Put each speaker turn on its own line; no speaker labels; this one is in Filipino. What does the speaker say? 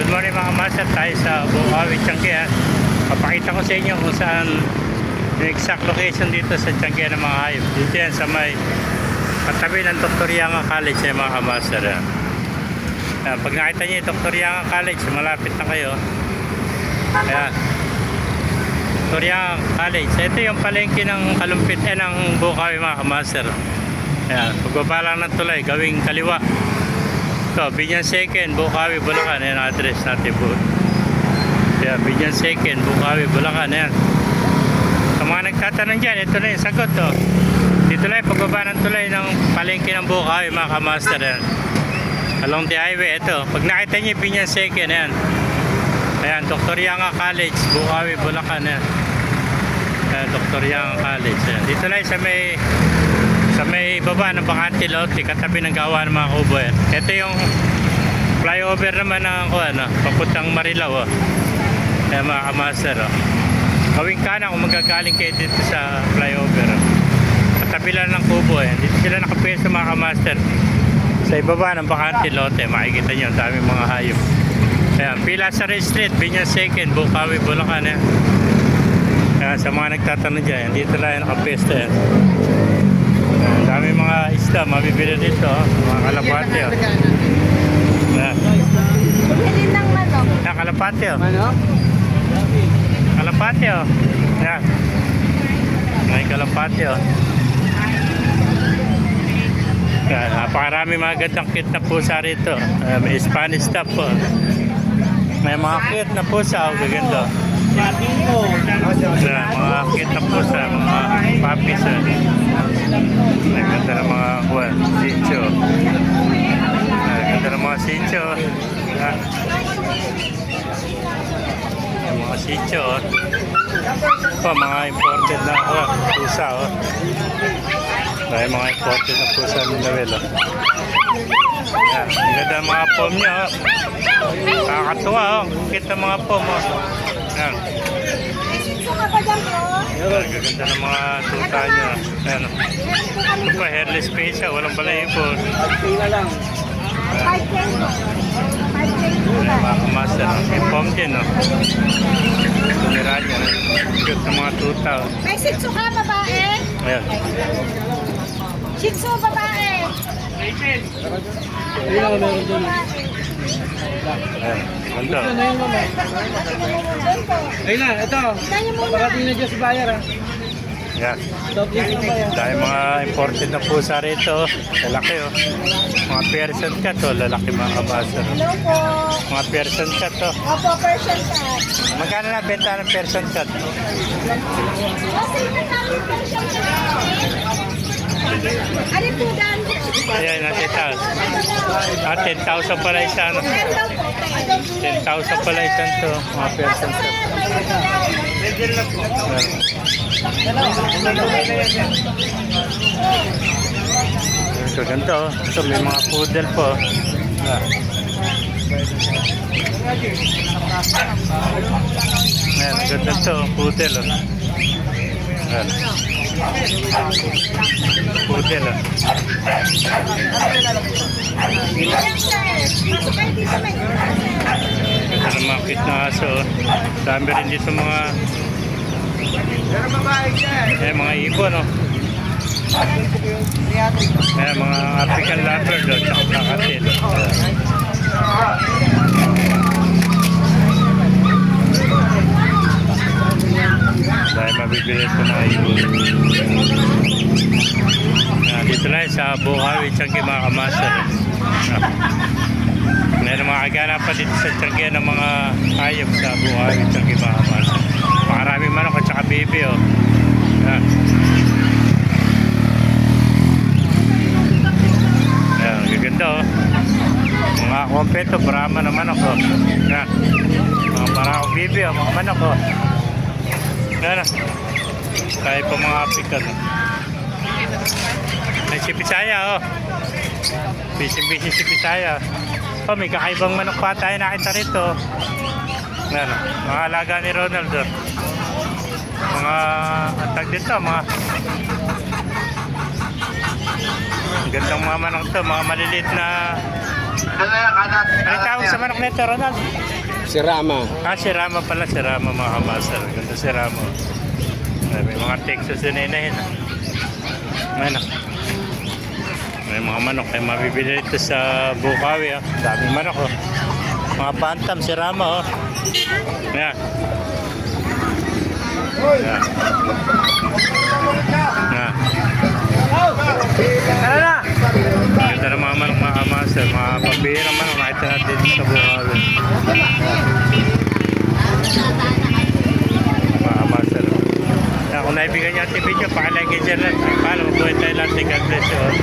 Good morning mga master, tayo sa Bukawi, Tiangge. Papakita ko sa inyo kung saan yung exact location dito sa Tiangge ng mga hayop. Dito yan sa may katabi ng Dr. Yanga College mga master. Pag nakita niyo yung Dr. Yanga College, malapit na kayo. Ayan, Dr. Yanga College. Ito yung palengke ng kalumpit ng Bukawi mga master. Ayan, pagbaba lang ng tulay, gawing kaliwa. Ito, Binyan 2nd, Bukawi, Bulacan. Ayan ang address natin po. Kaya Binyan 2nd, Bukawi, Bulacan. Ayan. Sa mga nagtatanong dyan, ito na yung sagot. Oh. Dito lang yung pagbaba ng tulay ng palengke ng Bukawi, mga kamaster. Ayan. Along the highway, ito. Pag nakita nyo Binyan 2nd, ayan. Ayan, Dr. Yanga College, Bukawi, Bulacan. Ayan. Ayan, Dr. Yanga College. Ayan. Dito lang sa may baba ng Bakante Lotte, katabi ng gawa ng mga kubo. Ito yung flyover naman ng papuntang Marilao. Kaya mga kamaster, gawing kanan kung magagaling kayo dito sa flyover. Katabi lang ng kubo. Dito sila nakapwesto mga kamaster. Sa ibaba ng Bakante Lotte, makikita nyo ang daming mga hayop. Ayan, Pilasari Street, Binyan 2nd, Bukawi, Bulacan. Ayan, sa mga nagtatanong dyan, dito lang nakapwesto. Ang dami mga isda mabibili dito, mga kalapate.
Bumili ng manok.
Yan, kalapate.
Manok?
Kalapate. Yan. May kalapate. Yan, napakarami mga gandang cute na pusa rito. May Spanish stuff po. May mga cute na pusa. Gaganda. Yan, mga cute na pusa. Mga puppies. Ang ganda ng mga sitio. Ang ganda ng mga sitio. Ang mga sitio. Mga imported na pusa. Dahil mga imported na pusa ng Lawel. Ang ganda ng mga pom niya. Nakakatuwa. Kita mga pom. Yan. Gaganda ng mga tuta niya. Ayan. Ito pa, hairless face siya. Walang balahibo.
Pila lang.
5K. 5K
Ayan, mga kamaster. May pom din. Tumira niya. Cute ng mga tuta.
May Shih Tzu ka, babae?
Ayan.
Shih Tzu, babae.
Pila meron dun.
Ayan. Ganda.
Ito na yung mama. Ayun na, ito. Parating na dyan sa bayar ha.
Ayan.
Top list na bayar.
Dahil mga imported na pusa rito. Lalaki Mga Persian cat lalaki mga kamaster.
Hello po.
Mga Persian cat
Opo, Persian cat.
Magkano na benta ng Persian cat?
Kasi na namin Persian cat. Ano po dan?
Ayan, nasa itaas. 10,000 pala isa. 10,000 pala isa ito. Mga Persian cat. Ito ganito. Ito may mga poodle po. Ayan, ganda ito. Poodle. Ayan. Poodle. Ito na mga cute na aso. Dami rin dito mga mga ibon. Ayan, mga African leopard tsaka kakatil. Dahil mabibili ito mga ibon. Dito lang sa Bukawi, Tiangge mga kamaster. Meron mga kaganapan dito sa Tiangge ng mga hayop sa Bukawi, Tiangge mga kamaster. Maraming manok at saka baby. Ayan, gaganda mga kompeto, Brahma na manok. Ayan, mga parang baby mga manok. Ayan, tayo po mga apikan. May si Pisaya busy si Pisaya. May kakaibang manok pa tayo nakita rito. Ayan, mga alaga ni Ronald. Mga atag dito, mga gandang mga manok to, mga maliliit na. Ano tawag sa manok nito, Ronald?
Si Rama.
Si Rama pala, si Rama mga kamaster. Ganda si Rama. May mga Texas din inahin. Manok. May mga manok ay mabibili dito sa Bukawi. Daming manok. Mga bantam si Rama. Yan. Yan. Yan.
Tara na!
Ganda ng mga manok mga kamaster. Mga pambihirang manok nakita natin dito sa Bukawi. Mga kamaster. Kung naibigan niyo ang video, pakilike dyan lang. Paano mabuhay tayo lahat. God bless you all.